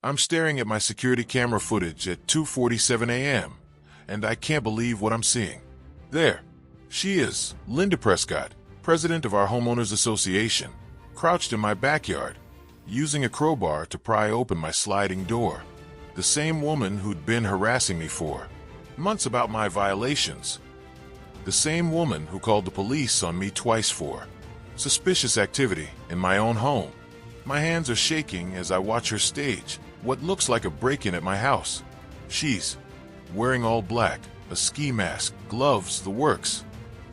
I'm staring at my security camera footage at 2:47 a.m., and I can't believe what I'm seeing. There, she is, Linda Prescott, president of our homeowners association, crouched in my backyard, using a crowbar to pry open my sliding door. The same woman who'd been harassing me for months about my violations. The same woman who called the police on me twice for suspicious activity in my own home. My hands are shaking as I watch her stage what looks like a break-in at my house. She's wearing all black, a ski mask, gloves, the works.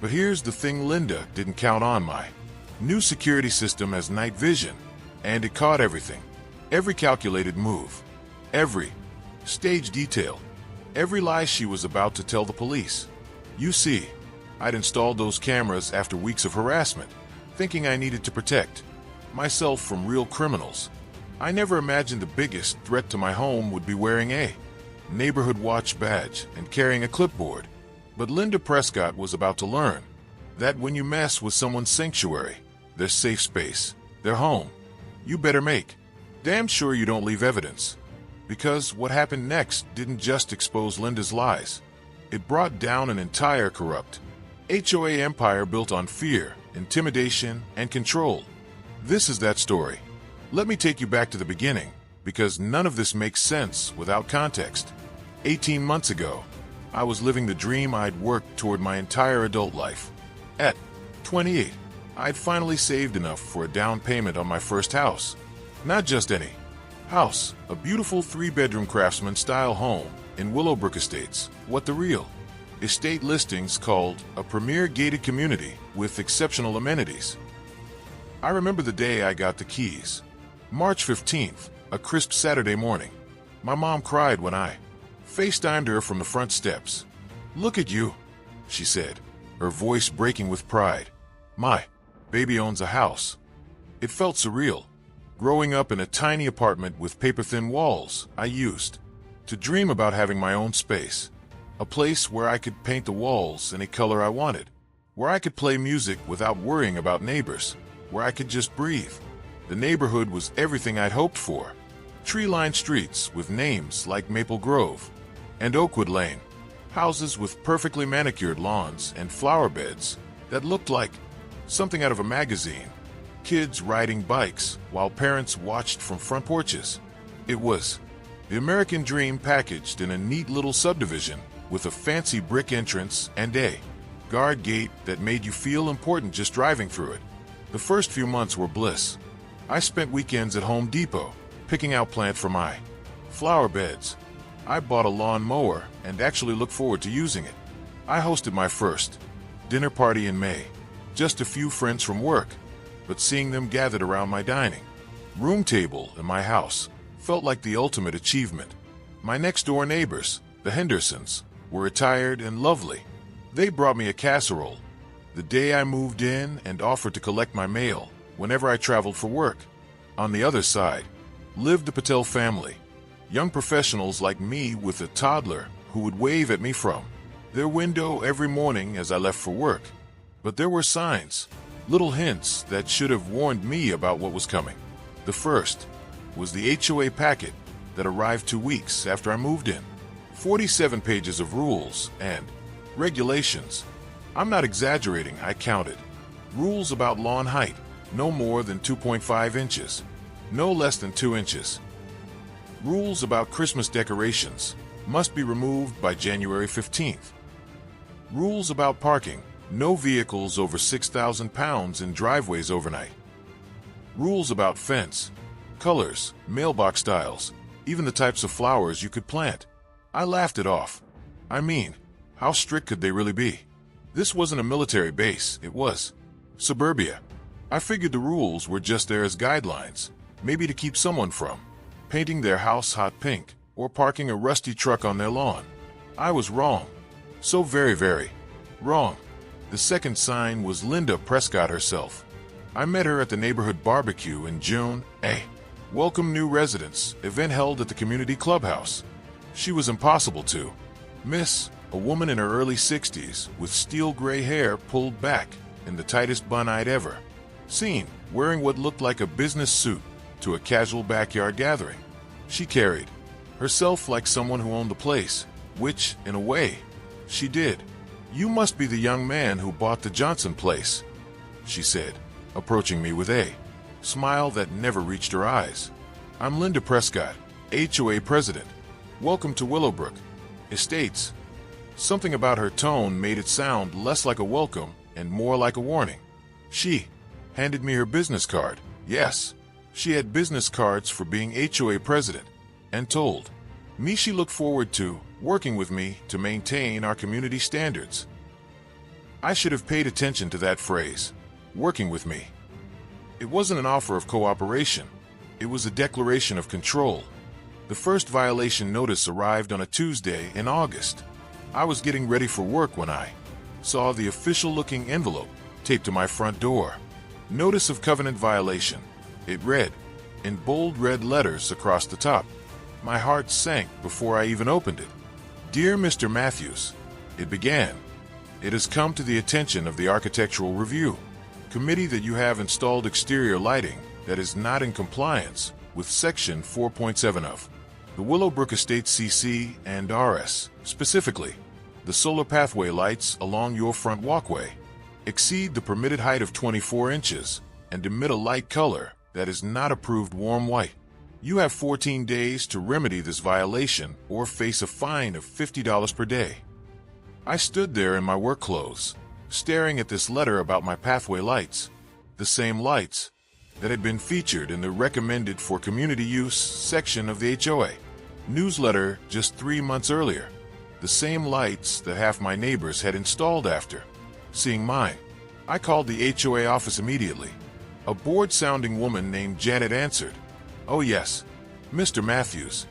But here's the thing Linda didn't count on. My new security system has night vision, and it caught everything. Every calculated move, every stage detail, every lie she was about to tell the police. You see, I'd installed those cameras after weeks of harassment, thinking I needed to protect myself from real criminals. I never imagined the biggest threat to my home would be wearing a neighborhood watch badge and carrying a clipboard. But Linda Prescott was about to learn that when you mess with someone's sanctuary, their safe space, their home, you better make damn sure you don't leave evidence. Because what happened next didn't just expose Linda's lies. It brought down an entire corrupt HOA empire built on fear, intimidation, and control. This is that story. Let me take you back to the beginning, because none of this makes sense without context. 18 months ago, I was living the dream I'd worked toward my entire adult life. At 28, I'd finally saved enough for a down payment on my first house. Not just any house, a beautiful 3-bedroom craftsman-style home in Willowbrook Estates, what the real estate listings called a premier gated community with exceptional amenities. I remember the day I got the keys. March 15th, a crisp Saturday morning. My mom cried when I FaceTimed her from the front steps. "Look at you," she said, her voice breaking with pride. "My baby owns a house." It felt surreal. Growing up in a tiny apartment with paper-thin walls, I used to dream about having my own space. A place where I could paint the walls any color I wanted. Where I could play music without worrying about neighbors. Where I could just breathe. The neighborhood was everything I'd hoped for. Tree-lined streets with names like Maple Grove and Oakwood Lane. Houses with perfectly manicured lawns and flower beds that looked like something out of a magazine. Kids riding bikes while parents watched from front porches. It was the American dream packaged in a neat little subdivision with a fancy brick entrance and a guard gate that made you feel important just driving through it. The first few months were bliss. I spent weekends at Home Depot, picking out plants for my flower beds. I bought a lawn mower and actually looked forward to using it. I hosted my first dinner party in May. Just a few friends from work, but seeing them gathered around my dining room table in my house felt like the ultimate achievement. My next-door neighbors, the Hendersons, were retired and lovely. They brought me a casserole the day I moved in and offered to collect my mail whenever I traveled for work. On the other side lived the Patel family, young professionals like me with a toddler who would wave at me from their window every morning as I left for work. But there were signs, little hints that should have warned me about what was coming. The first was the HOA packet that arrived 2 weeks after I moved in. 47 pages of rules and regulations. I'm not exaggerating, I counted. Rules about lawn height, no more than 2.5 inches, no less than 2 inches. Rules about Christmas decorations must be removed by January 15th. Rules about parking, no vehicles over 6,000 pounds in driveways overnight. Rules about fence, colors, mailbox styles, even the types of flowers you could plant. I laughed it off. I mean, how strict could they really be? This wasn't a military base, it was suburbia. I figured the rules were just there as guidelines, maybe to keep someone from painting their house hot pink or parking a rusty truck on their lawn. I was wrong. So very, very wrong. The second sign was Linda Prescott herself. I met her at the neighborhood barbecue in June, a welcome new residents event held at the community clubhouse. She was impossible to miss. A woman in her early 60s with steel gray hair pulled back in the tightest bun I'd ever seen, wearing what looked like a business suit to a casual backyard gathering. She carried herself like someone who owned the place, which, in a way, she did. "You must be the young man who bought the Johnson place," she said, approaching me with a smile that never reached her eyes. "I'm Linda Prescott, HOA president. Welcome to Willowbrook Estates." Something about her tone made it sound less like a welcome and more like a warning. She handed me her business card. Yes, she had business cards for being HOA president, and told me she looked forward to working with me to maintain our community standards. I should have paid attention to that phrase, working with me. It wasn't an offer of cooperation. It was a declaration of control. The first violation notice arrived on a Tuesday in August. I was getting ready for work when I saw the official-looking envelope taped to my front door. Notice of covenant violation. It read, in bold red letters across the top. My heart sank before I even opened it. "Dear Mr. Matthews," it began, "it has come to the attention of the Architectural Review Committee that you have installed exterior lighting that is not in compliance with Section 4.7 of the Willowbrook Estates CC and RS. Specifically, the solar pathway lights along your front walkway exceed the permitted height of 24 inches and emit a light color that is not approved warm white. You have 14 days to remedy this violation or face a fine of $50 per day." I stood there in my work clothes, staring at this letter about my pathway lights, the same lights that had been featured in the recommended for community use section of the HOA newsletter just 3 months earlier, the same lights that half my neighbors had installed after seeing mine. I called the HOA office immediately. A bored-sounding woman named Janet answered. "Oh yes, Mr. Matthews.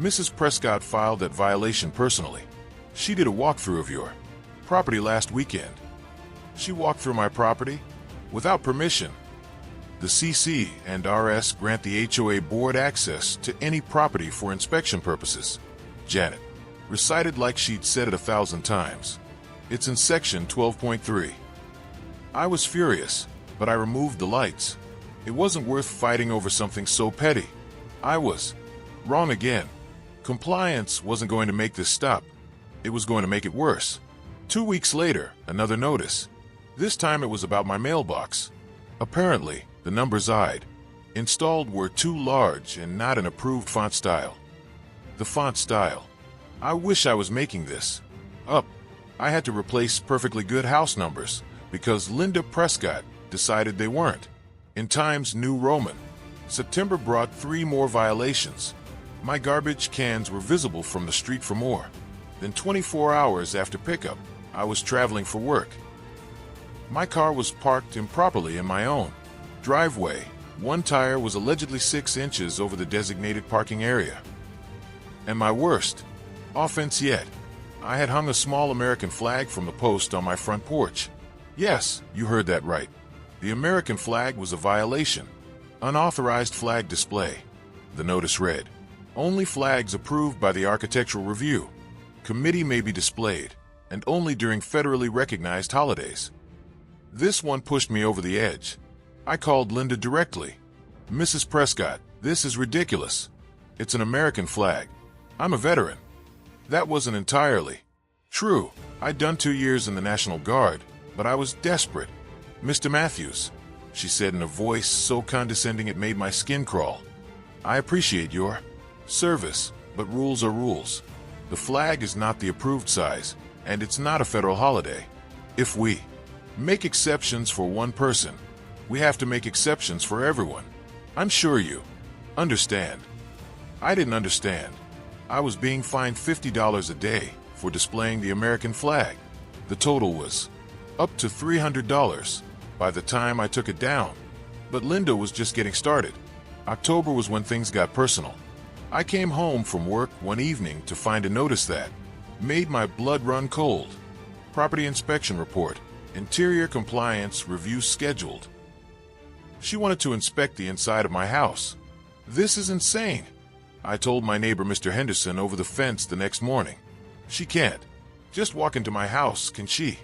Mrs. Prescott filed that violation personally. She did a walkthrough of your property last weekend." "She walked through my property? Without permission?" The CC and RS grant the HOA board access to any property for inspection purposes, Janet recited like she'd said it 1,000 times. "It's in Section 12.3. I was furious, but I removed the lights. It wasn't worth fighting over something so petty. I was wrong again. Compliance wasn't going to make this stop. It was going to make it worse. 2 weeks later, another notice. This time it was about my mailbox. Apparently, the numbers I'd installed were too large and not an approved font style. The font style. I wish I was making this up. I had to replace perfectly good house numbers because Linda Prescott decided they weren't. In Times New Roman. September brought 3 more violations. My garbage cans were visible from the street for more than 24 hours after pickup. I was traveling for work. My car was parked improperly in my own driveway. One tire was allegedly 6 inches over the designated parking area. And my worst offense yet, I had hung a small American flag from the post on my front porch. Yes, you heard that right. The American flag was a violation. Unauthorized flag display. The notice read, "Only flags approved by the Architectural Review Committee may be displayed, and only during federally recognized holidays." This one pushed me over the edge. I called Linda directly. "Mrs. Prescott, this is ridiculous. It's an American flag. I'm a veteran." That wasn't entirely true. I'd done 2 years in the National Guard, but I was desperate. "Mr. Matthews," she said in a voice so condescending it made my skin crawl, "I appreciate your service, but rules are rules. The flag is not the approved size, and it's not a federal holiday. If we make exceptions for one person, we have to make exceptions for everyone. I'm sure you understand." I didn't understand. I was being fined $50 a day for displaying the American flag. The total was up to $300 by the time I took it down. But Linda was just getting started. October was when things got personal. I came home from work one evening to find a notice that made my blood run cold. Property inspection report. Interior compliance review scheduled. She wanted to inspect the inside of my house. This is insane. I told my neighbor, Mr. Henderson, over the fence the next morning. She can't just walk into my house, can she?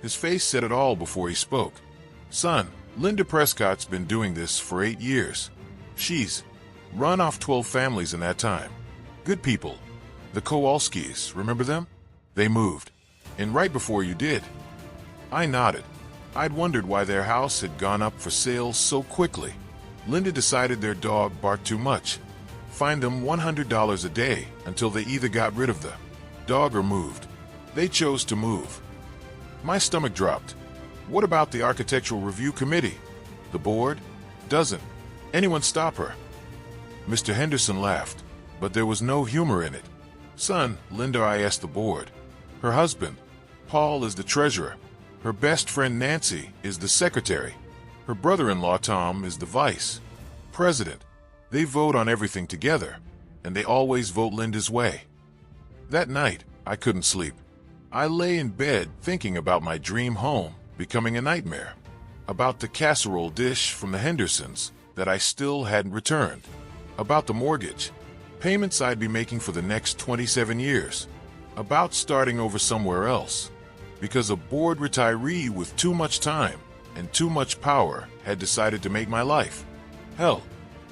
His face said it all before he spoke. "Son, Linda Prescott's been doing this for 8 years. She's Run off 12 families in that time. Good people. The Kowalskis, remember them? They moved. And right before you did. I nodded. I'd wondered why their house had gone up for sale so quickly. Linda decided their dog barked too much. Fined them $100 a day until they either got rid of the dog or moved. They chose to move. My stomach dropped. What about the Architectural Review Committee? The board? Doesn't anyone stop her? Mr. Henderson laughed, but there was no humor in it. Son, Linda, I asked the board. Her husband, Paul, is the treasurer. Her best friend, Nancy, is the secretary. Her brother-in-law, Tom, is the vice president. They vote on everything together, and they always vote Linda's way. That night, I couldn't sleep. I lay in bed thinking about my dream home becoming a nightmare, about the casserole dish from the Hendersons that I still hadn't returned, about the mortgage payments I'd be making for the next 27 years, about starting over somewhere else, because a bored retiree with too much time and too much power had decided to make my life hell.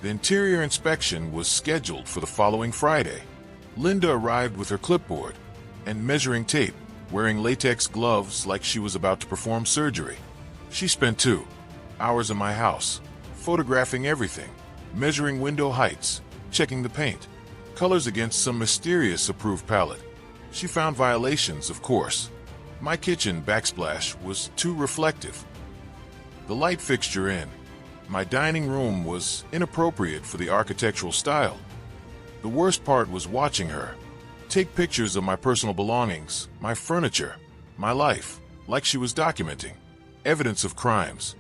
The interior inspection was scheduled for the following Friday. Linda arrived with her clipboard and measuring tape, wearing latex gloves like she was about to perform surgery. She spent 2 hours in my house, photographing everything, measuring window heights, checking the paint, colors against some mysterious approved palette. She found violations, of course. My kitchen backsplash was too reflective. The light fixture in my dining room was inappropriate for the architectural style. The worst part was watching her take pictures of my personal belongings, my furniture, my life, like she was documenting evidence of crimes.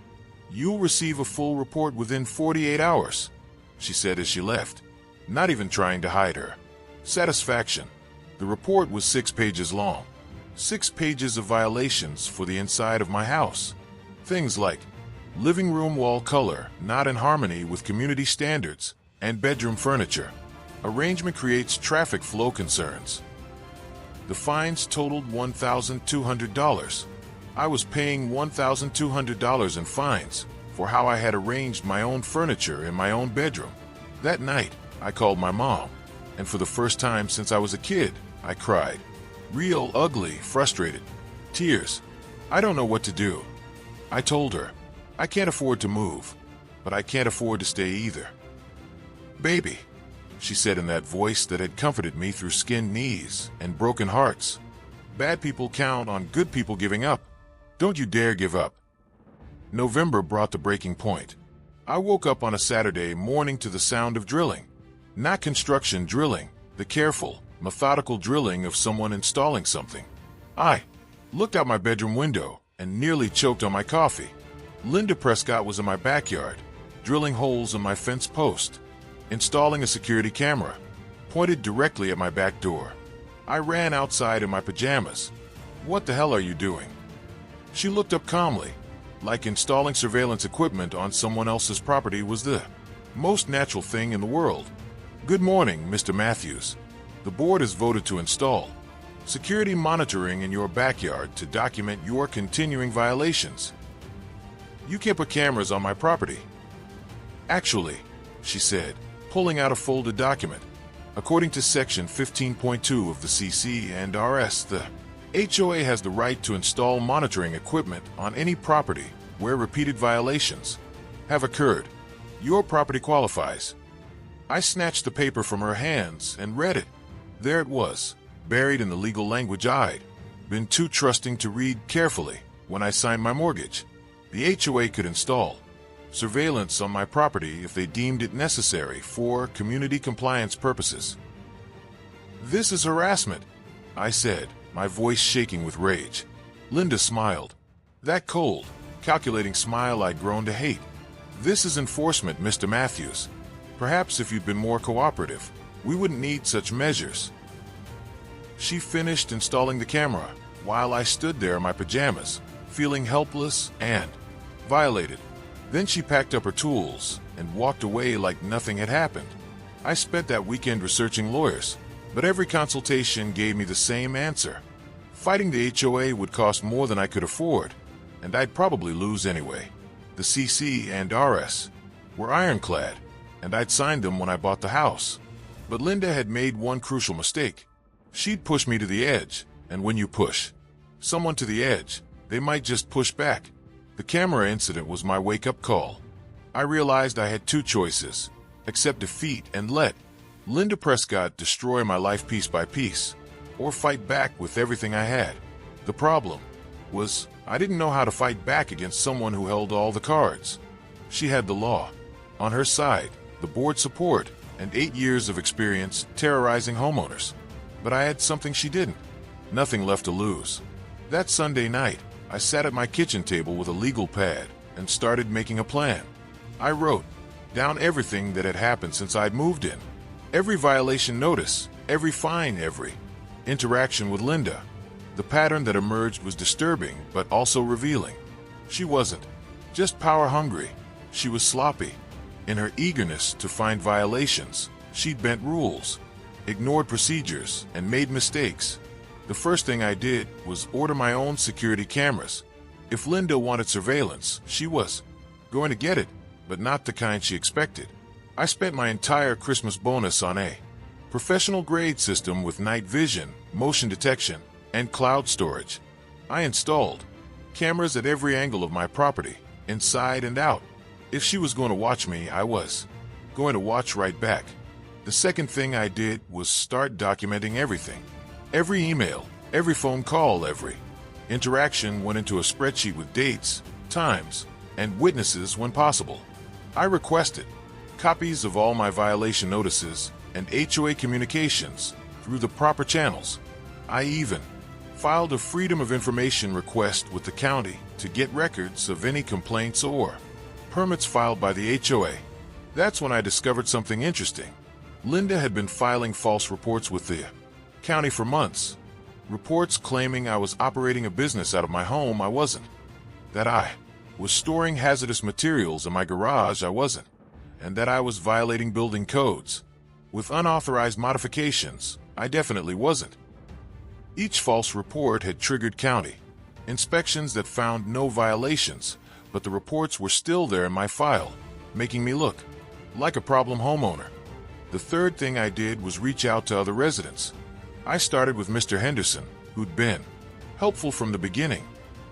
You'll receive a full report within 48 hours, she said as she left, not even trying to hide her satisfaction. The report was 6 pages long. 6 pages of violations for the inside of my house. Things like living room wall color not in harmony with community standards and bedroom furniture. Arrangement creates traffic flow concerns. The fines totaled $1,200. I was paying $1,200 in fines for how I had arranged my own furniture in my own bedroom. That night, I called my mom, and for the first time since I was a kid, I cried. Real ugly, frustrated. Tears. I don't know what to do. I told her, I can't afford to move, but I can't afford to stay either. Baby, she said in that voice that had comforted me through skinned knees and broken hearts. Bad people count on good people giving up. Don't you dare give up. November brought the breaking point. I woke up on a Saturday morning to the sound of drilling. Not construction drilling, the careful, methodical drilling of someone installing something. I looked out my bedroom window and nearly choked on my coffee. Linda Prescott was in my backyard, drilling holes in my fence post, installing a security camera, pointed directly at my back door. I ran outside in my pajamas. What the hell are you doing? She looked up calmly, like installing surveillance equipment on someone else's property was the most natural thing in the world. Good morning, Mr. Matthews. The board has voted to install security monitoring in your backyard to document your continuing violations. You can't put cameras on my property. Actually, she said, pulling out a folded document. According to Section 15.2 of the CC and RS, the HOA has the right to install monitoring equipment on any property where repeated violations have occurred. Your property qualifies. I snatched the paper from her hands and read it. There it was, buried in the legal language I'd been too trusting to read carefully when I signed my mortgage. The HOA could install surveillance on my property if they deemed it necessary for community compliance purposes. This is harassment, I said, my voice shaking with rage. Linda smiled. That cold, calculating smile I'd grown to hate. This is enforcement, Mr. Matthews. Perhaps if you'd been more cooperative, we wouldn't need such measures. She finished installing the camera while I stood there in my pajamas, feeling helpless and violated. Then she packed up her tools and walked away like nothing had happened. I spent that weekend researching lawyers, but every consultation gave me the same answer. Fighting the HOA would cost more than I could afford, and I'd probably lose anyway. The CC and RS were ironclad. and I'd signed them when I bought the house. But Linda had made one crucial mistake. She'd push me to the edge, and when you push someone to the edge, they might just push back. The camera incident was my wake-up call. I realized I had two choices: accept defeat and let Linda Prescott destroy my life piece by piece, or fight back with everything I had. The problem was, I didn't know how to fight back against someone who held all the cards. She had the law on her side, the board support, and 8 years of experience terrorizing homeowners. But I had something she didn't. Nothing left to lose. That Sunday night, I sat at my kitchen table with a legal pad and started making a plan. I wrote down everything that had happened since I'd moved in. Every violation notice, every fine, every interaction with Linda. The pattern that emerged was disturbing, but also revealing. She wasn't just power-hungry. She was sloppy. In her eagerness to find violations, she'd bent rules, ignored procedures, and made mistakes. The first thing I did was order my own security cameras. If Linda wanted surveillance, she was going to get it, but not the kind she expected. I spent my entire Christmas bonus on a professional-grade system with night vision, motion detection, and cloud storage. I installed cameras at every angle of my property, inside and out. If she was going to watch me, I was going to watch right back. The second thing I did was start documenting everything. Every email, every phone call, every interaction went into a spreadsheet with dates, times, and witnesses when possible. I requested copies of all my violation notices and HOA communications through the proper channels. I even filed a Freedom of Information request with the county to get records of any complaints or permits filed by the HOA. That's when I discovered something interesting. Linda had been filing false reports with the county for months. Reports claiming I was operating a business out of my home. I wasn't. That I was storing hazardous materials in my garage. I wasn't. And that I was violating building codes with unauthorized modifications. I definitely wasn't. Each false report had triggered county inspections that found no violations, but the reports were still there in my file, making me look like a problem homeowner. The third thing I did was reach out to other residents. I started with Mr. Henderson, who'd been helpful from the beginning.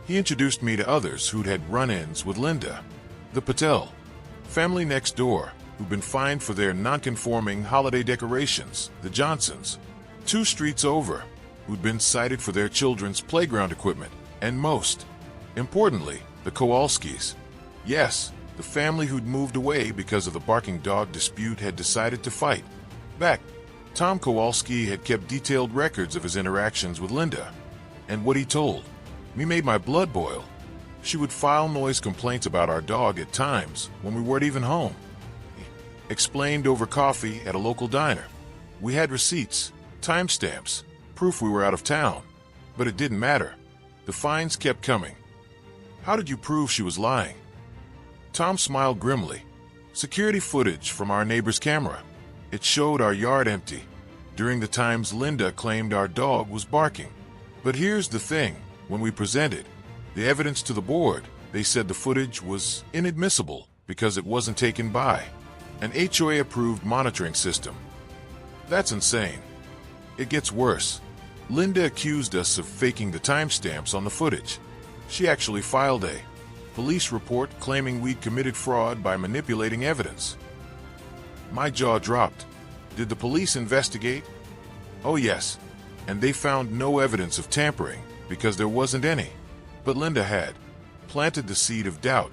He introduced me to others who'd had run-ins with Linda. The Patel family next door, who'd been fined for their non-conforming holiday decorations. The Johnsons, 2 streets over, who'd been cited for their children's playground equipment. And most importantly, the Kowalskis. Yes, the family who'd moved away because of the barking dog dispute had decided to fight back. Tom Kowalski had kept detailed records of his interactions with Linda, and what he told me made my blood boil. She would file noise complaints about our dog at times when we weren't even home. He explained over coffee at a local diner. We had receipts, timestamps, proof we were out of town, but it didn't matter. The fines kept coming. How did you prove she was lying? Tom smiled grimly. Security footage from our neighbor's camera. It showed our yard empty during the times Linda claimed our dog was barking. But here's the thing, when we presented the evidence to the board, they said the footage was inadmissible because it wasn't taken by an HOA-approved monitoring system. That's insane. It gets worse. Linda accused us of faking the timestamps on the footage. She actually filed a police report claiming we'd committed fraud by manipulating evidence. My jaw dropped. Did the police investigate? Oh yes, and they found no evidence of tampering because there wasn't any. But Linda had planted the seed of doubt.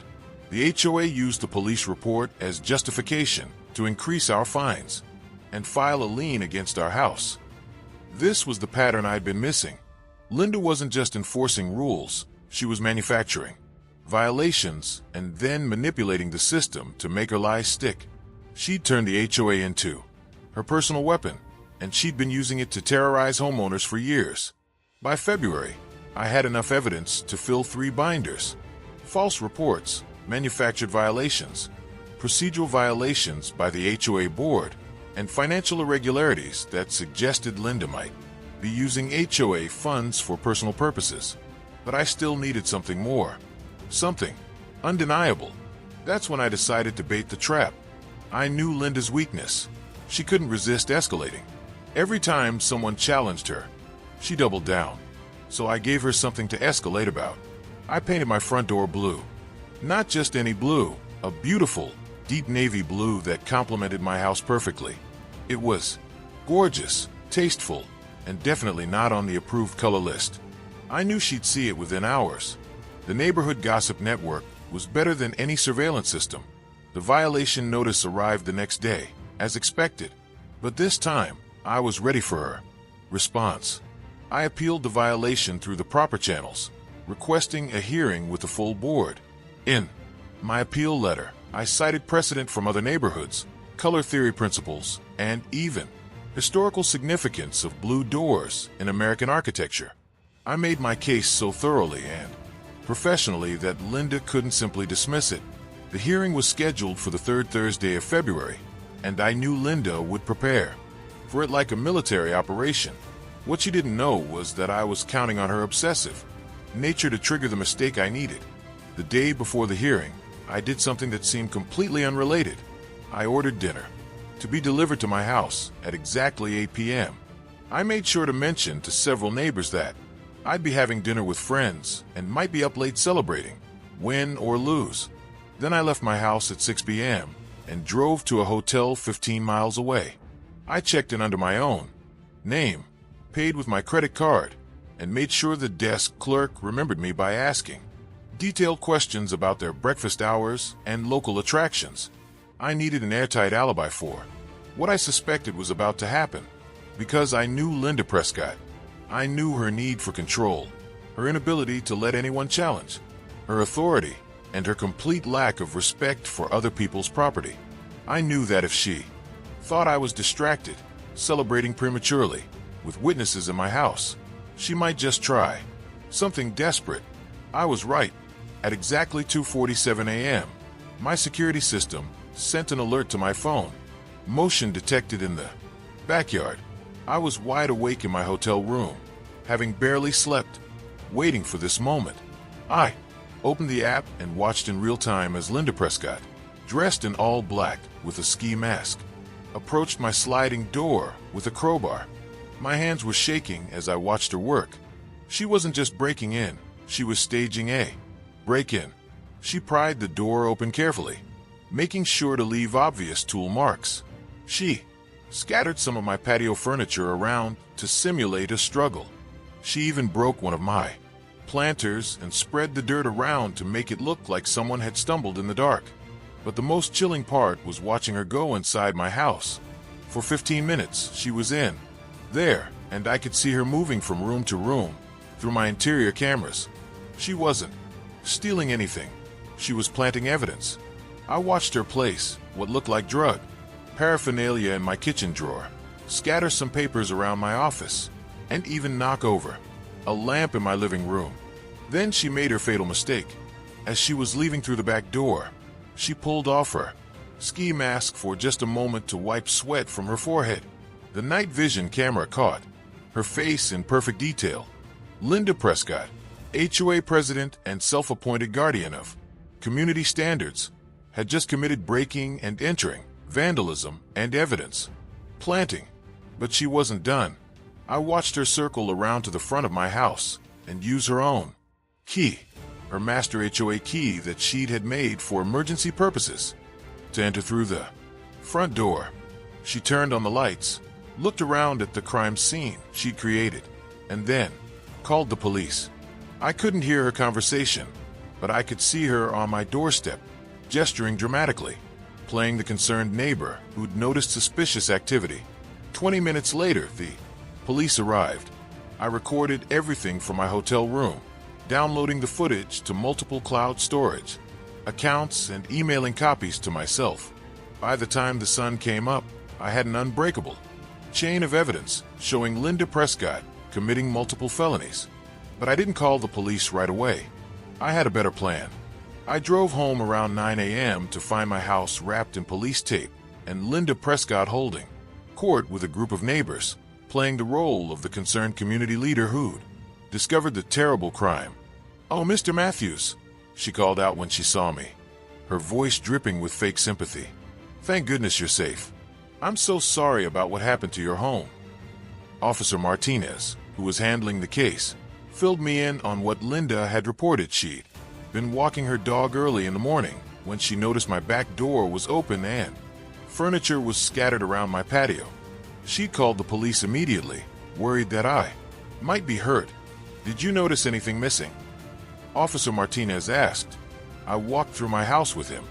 The HOA used the police report as justification to increase our fines and file a lien against our house. This was the pattern I'd been missing. Linda wasn't just enforcing rules, she was manufacturing violations and then manipulating the system to make her lies stick. She'd turned the HOA into her personal weapon, and she'd been using it to terrorize homeowners for years. By February, I had enough evidence to fill 3 binders. False reports, manufactured violations, procedural violations by the HOA board, and financial irregularities that suggested Linda might be using HOA funds for personal purposes. But I still needed something more. Something undeniable. That's when I decided to bait the trap. I knew Linda's weakness. She couldn't resist escalating. Every time someone challenged her, she doubled down. So I gave her something to escalate about. I painted my front door blue. Not just any blue, a beautiful, deep navy blue that complemented my house perfectly. It was gorgeous, tasteful, and definitely not on the approved color list. I knew she'd see it within hours. The neighborhood gossip network was better than any surveillance system. The violation notice arrived the next day, as expected. But this time, I was ready for her. Response. I appealed the violation through the proper channels, requesting a hearing with the full board. In my appeal letter, I cited precedent from other neighborhoods, color theory principles, and even historical significance of blue doors in American architecture. I made my case so thoroughly and professionally that Linda couldn't simply dismiss it. The hearing was scheduled for the third Thursday of February, and I knew Linda would prepare for it like a military operation. What she didn't know was that I was counting on her obsessive nature to trigger the mistake I needed. The day before the hearing, I did something that seemed completely unrelated. I ordered dinner to be delivered to my house at exactly 8 p.m. I made sure to mention to several neighbors that I'd be having dinner with friends and might be up late celebrating, win or lose. Then I left my house at 6 p.m. and drove to a hotel 15 miles away. I checked in under my own name, paid with my credit card, and made sure the desk clerk remembered me by asking detailed questions about their breakfast hours and local attractions. I needed an airtight alibi for what I suspected was about to happen, because I knew Linda Prescott. I knew her need for control, her inability to let anyone challenge, her authority, and her complete lack of respect for other people's property. I knew that if she thought I was distracted, celebrating prematurely, with witnesses in my house, she might just try something desperate. I was right. At exactly 2:47 a.m., my security system sent an alert to my phone. Motion detected in the backyard. I was wide awake in my hotel room, having barely slept, waiting for this moment. I opened the app and watched in real time as Linda Prescott, dressed in all black with a ski mask, approached my sliding door with a crowbar. My hands were shaking as I watched her work. She wasn't just breaking in, she was staging a break-in. She pried the door open carefully, making sure to leave obvious tool marks. She scattered some of my patio furniture around to simulate a struggle. She even broke one of my planters and spread the dirt around to make it look like someone had stumbled in the dark. But the most chilling part was watching her go inside my house. For 15 minutes, she was in there, and I could see her moving from room to room through my interior cameras. She wasn't stealing anything. She was planting evidence. I watched her place what looked like drug paraphernalia in my kitchen drawer, scatter some papers around my office, and even knock over a lamp in my living room. Then she made her fatal mistake. As she was leaving through the back door, she pulled off her ski mask for just a moment to wipe sweat from her forehead. The night vision camera caught her face in perfect detail. Linda Prescott, HOA president and self-appointed guardian of community standards, had just committed breaking and entering, vandalism, and evidence planting. But she wasn't done. I watched her circle around to the front of my house and use her own key, her master HOA key that she'd had made for emergency purposes, to enter through the front door. She turned on the lights, looked around at the crime scene she'd created, and then called the police. I couldn't hear her conversation, but I could see her on my doorstep, gesturing dramatically, playing the concerned neighbor who'd noticed suspicious activity. 20 minutes later, the police arrived. I recorded everything from my hotel room, downloading the footage to multiple cloud storage accounts and emailing copies to myself. By the time the sun came up, I had an unbreakable chain of evidence showing Linda Prescott committing multiple felonies. But I didn't call the police right away. I had a better plan. I drove home around 9 a.m. to find my house wrapped in police tape and Linda Prescott holding court with a group of neighbors, playing the role of the concerned community leader who'd discovered the terrible crime. "Oh, Mr. Matthews," she called out when she saw me, her voice dripping with fake sympathy. Thank goodness you're safe. I'm so sorry about what happened to your home. Officer Martinez, who was handling the case, filled me in on what Linda had reported. She'd been walking her dog early in the morning when she noticed my back door was open and furniture was scattered around my patio. She called the police immediately, worried that I might be hurt. Did you notice anything missing? Officer Martinez asked. I walked through my house with him,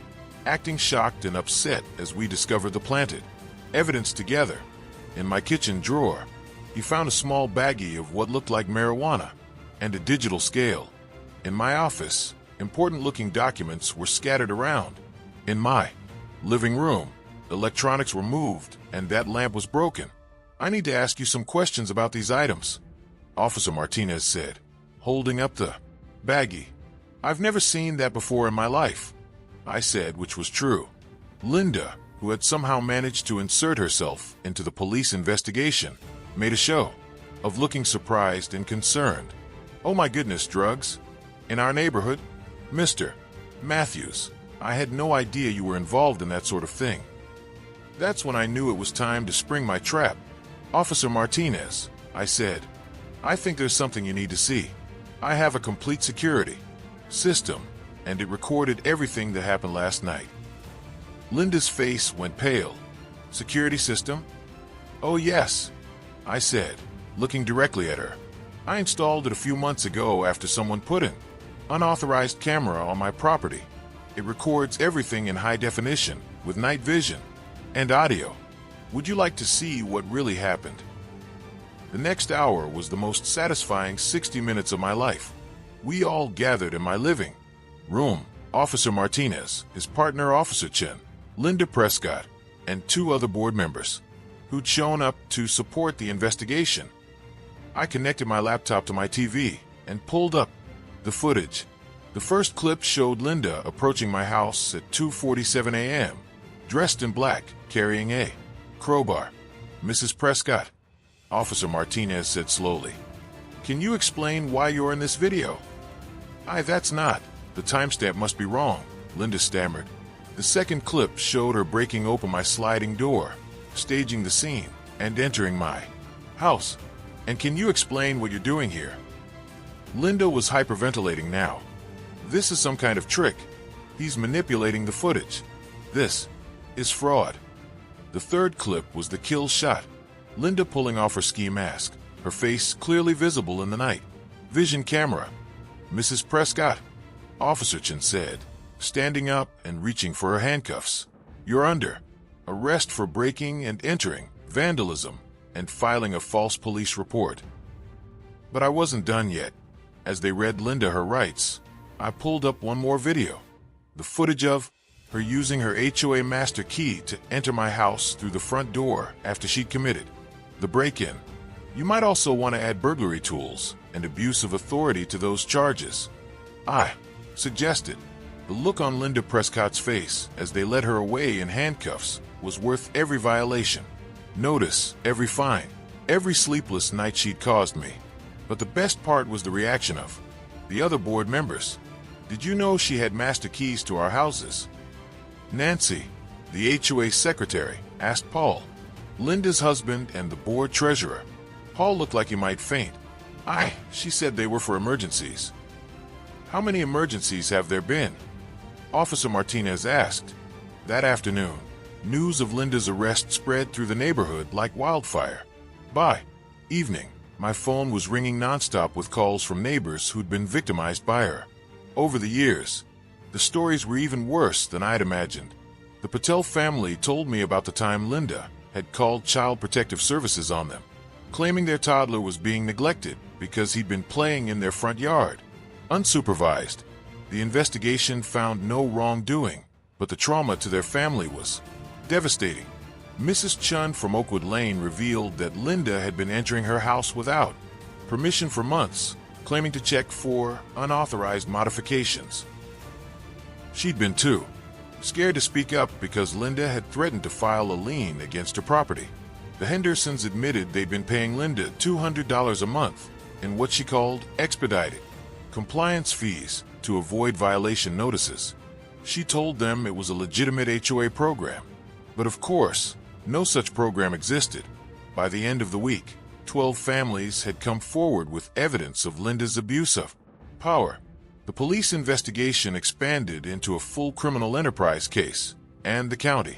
acting shocked and upset as we discovered the planted evidence together. In my kitchen drawer, he found a small baggie of what looked like marijuana and a digital scale. In my office, important-looking documents were scattered around. In my living room, electronics were moved and that lamp was broken. I need to ask you some questions about these items, Officer Martinez said, holding up the baggie. I've never seen that before in my life, I said, which was true. Linda, who had somehow managed to insert herself into the police investigation, made a show of looking surprised and concerned. Oh my goodness, drugs? In our neighborhood? Mr. Matthews, I had no idea you were involved in that sort of thing. That's when I knew it was time to spring my trap. Officer Martinez, I said, I think there's something you need to see. I have a complete security system, and it recorded everything that happened last night. Linda's face went pale. Security system? Oh yes, I said, looking directly at her. I installed it a few months ago after someone put an unauthorized camera on my property. It records everything in high definition with night vision and audio. Would you like to see what really happened? The next hour was the most satisfying 60 minutes of my life. We all gathered in my living room. Officer Martinez, his partner Officer Chen, Linda Prescott, and 2 other board members who'd shown up to support the investigation. I connected my laptop to my TV and pulled up the footage. The first clip showed Linda approaching my house at 2:47 a.m., dressed in black, carrying a crowbar. Mrs. Prescott, Officer Martinez said slowly, can you explain why you're in this video? That's not. The timestamp must be wrong, Linda stammered. The second clip showed her breaking open my sliding door, staging the scene, and entering my house. And can you explain what you're doing here? Linda was hyperventilating now. This is some kind of trick. He's manipulating the footage. This is fraud. The third clip was the kill shot. Linda pulling off her ski mask, her face clearly visible in the night vision camera. Mrs. Prescott, Officer Chen said, standing up and reaching for her handcuffs. You're under arrest for breaking and entering, vandalism, and filing a false police report. But I wasn't done yet. As they read Linda her rights, I pulled up one more video. The footage of her using her HOA master key to enter my house through the front door after she'd committed the break-in. You might also want to add burglary tools and abuse of authority to those charges, I suggested. The look on Linda Prescott's face as they led her away in handcuffs was worth every violation. Notice every fine, every sleepless night she'd caused me. But the best part was the reaction of the other board members. Did you know she had master keys to our houses? Nancy, the HOA secretary, asked Paul, Linda's husband and the board treasurer. Paul looked like he might faint. She said they were for emergencies. How many emergencies have there been? Officer Martinez asked. That afternoon, news of Linda's arrest spread through the neighborhood like wildfire. By evening, my phone was ringing nonstop with calls from neighbors who'd been victimized by her. Over the years, the stories were even worse than I'd imagined. The Patel family told me about the time Linda had called Child Protective Services on them, claiming their toddler was being neglected because he'd been playing in their front yard, unsupervised. The investigation found no wrongdoing, but the trauma to their family was devastating. Mrs. Chun from Oakwood Lane revealed that Linda had been entering her house without permission for months, claiming to check for unauthorized modifications. She'd been too scared to speak up because Linda had threatened to file a lien against her property. The Hendersons admitted they'd been paying Linda $200 a month in what she called expedited compliance fees to avoid violation notices. She told them it was a legitimate HOA program. But of course, no such program existed. By the end of the week, 12 families had come forward with evidence of Linda's abuse of power. The police investigation expanded into a full criminal enterprise case, and the county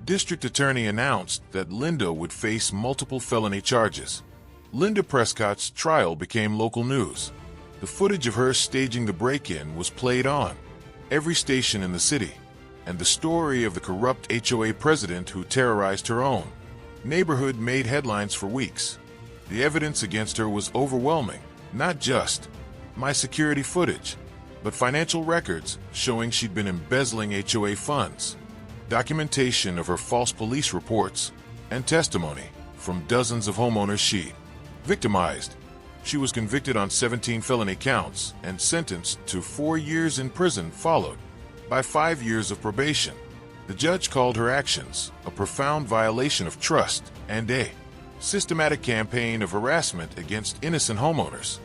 district attorney announced that Linda would face multiple felony charges. Linda Prescott's trial became local news. The footage of her staging the break-in was played on every station in the city, and the story of the corrupt HOA president who terrorized her own neighborhood made headlines for weeks. The evidence against her was overwhelming, not just my security footage, but financial records showing she'd been embezzling HOA funds, documentation of her false police reports, and testimony from dozens of homeowners she victimized. She was convicted on 17 felony counts and sentenced to 4 years in prison, followed by 5 years of probation. The judge called her actions a profound violation of trust and a systematic campaign of harassment against innocent homeowners.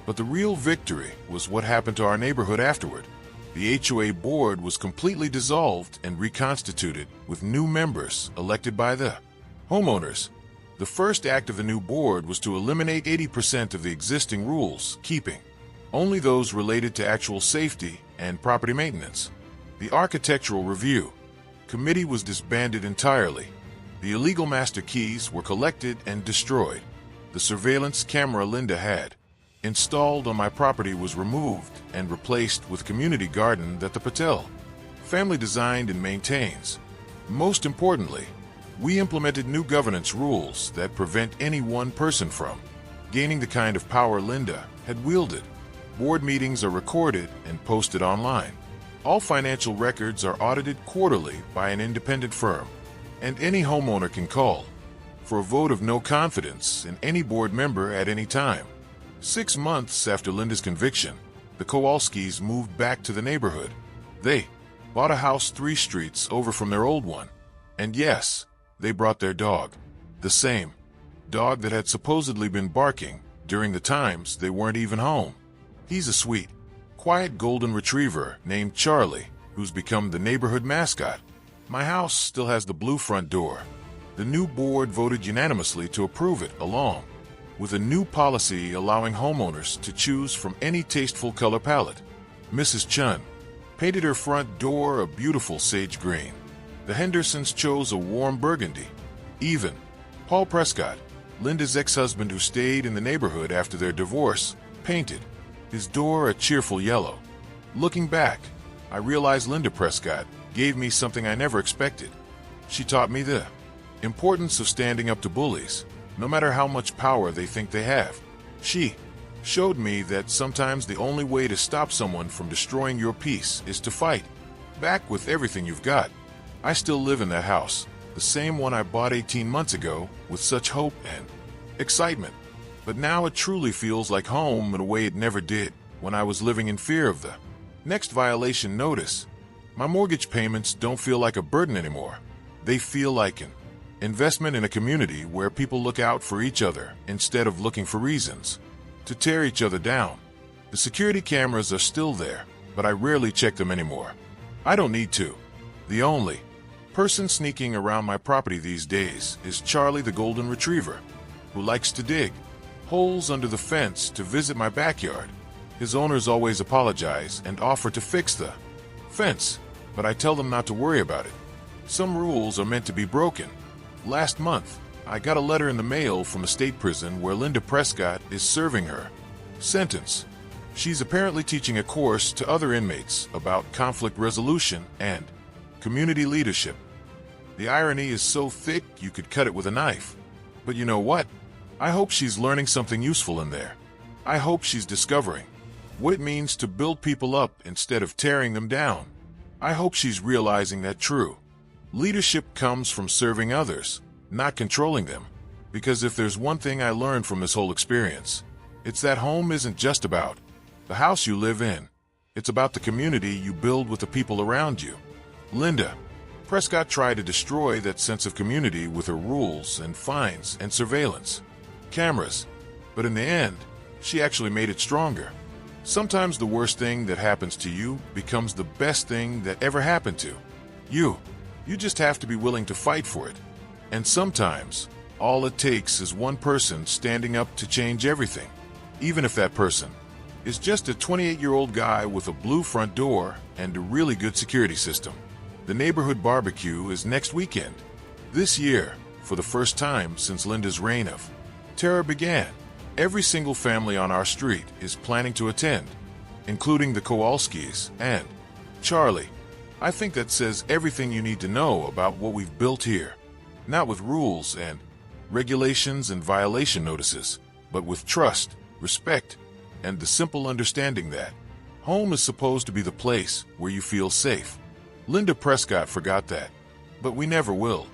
But the real victory was what happened to our neighborhood afterward. The HOA board was completely dissolved and reconstituted with new members elected by the homeowners. The first act of the new board was to eliminate 80% of the existing rules, keeping only those related to actual safety and property maintenance. The Architectural Review Committee was disbanded entirely. The illegal master keys were collected and destroyed. The surveillance camera Linda had installed on my property was removed and replaced with a community garden that the Patel family designed and maintains. Most importantly, we implemented new governance rules that prevent any one person from gaining the kind of power Linda had wielded. Board meetings are recorded and posted online. All financial records are audited quarterly by an independent firm, and any homeowner can call for a vote of no confidence in any board member at any time. 6 months after Linda's conviction, the Kowalskis moved back to the neighborhood. They bought a house 3 streets over from their old one. And yes, they brought their dog. The same dog that had supposedly been barking during the times they weren't even home. He's a sweet, quiet golden retriever named Charlie, who's become the neighborhood mascot. My house still has the blue front door. The new board voted unanimously to approve it, along with a new policy allowing homeowners to choose from any tasteful color palette. Mrs. Chun painted her front door a beautiful sage green. The Hendersons chose a warm burgundy. Even Paul Prescott, Linda's ex-husband who stayed in the neighborhood after their divorce, painted his door a cheerful yellow. Looking back, I realized Linda Prescott gave me something I never expected. She taught me the importance of standing up to bullies, no matter how much power they think they have. She showed me that sometimes the only way to stop someone from destroying your peace is to fight back with everything you've got. I still live in that house, the same one I bought 18 months ago, with such hope and excitement. But now it truly feels like home in a way it never did when I was living in fear of the next violation notice. My mortgage payments don't feel like a burden anymore. They feel like an investment in a community where people look out for each other instead of looking for reasons to tear each other down. The security cameras are still there, but I rarely check them anymore. I don't need to. The only person sneaking around my property these days is Charlie the Golden Retriever, who likes to dig holes under the fence to visit my backyard. His owners always apologize and offer to fix the fence, but I tell them not to worry about it. Some rules are meant to be broken. Last month, I got a letter in the mail from a state prison where Linda Prescott is serving her sentence. She's apparently teaching a course to other inmates about conflict resolution and community leadership. The irony is so thick you could cut it with a knife. But you know what? I hope she's learning something useful in there. I hope she's discovering what it means to build people up instead of tearing them down. I hope she's realizing that true leadership comes from serving others, not controlling them. Because if there's one thing I learned from this whole experience, it's that home isn't just about the house you live in. It's about the community you build with the people around you. Linda Prescott tried to destroy that sense of community with her rules and fines and surveillance cameras, but in the end, she actually made it stronger. Sometimes the worst thing that happens to you becomes the best thing that ever happened to you. You just have to be willing to fight for it. And sometimes, all it takes is one person standing up to change everything. Even if that person is just a 28-year-old guy with a blue front door and a really good security system. The neighborhood barbecue is next weekend. This year, for the first time since Linda's reign of terror began, every single family on our street is planning to attend, including the Kowalskis and Charlie. I think that says everything you need to know about what we've built here. Not with rules and regulations and violation notices, but with trust, respect, and the simple understanding that home is supposed to be the place where you feel safe. Linda Prescott forgot that, but we never will.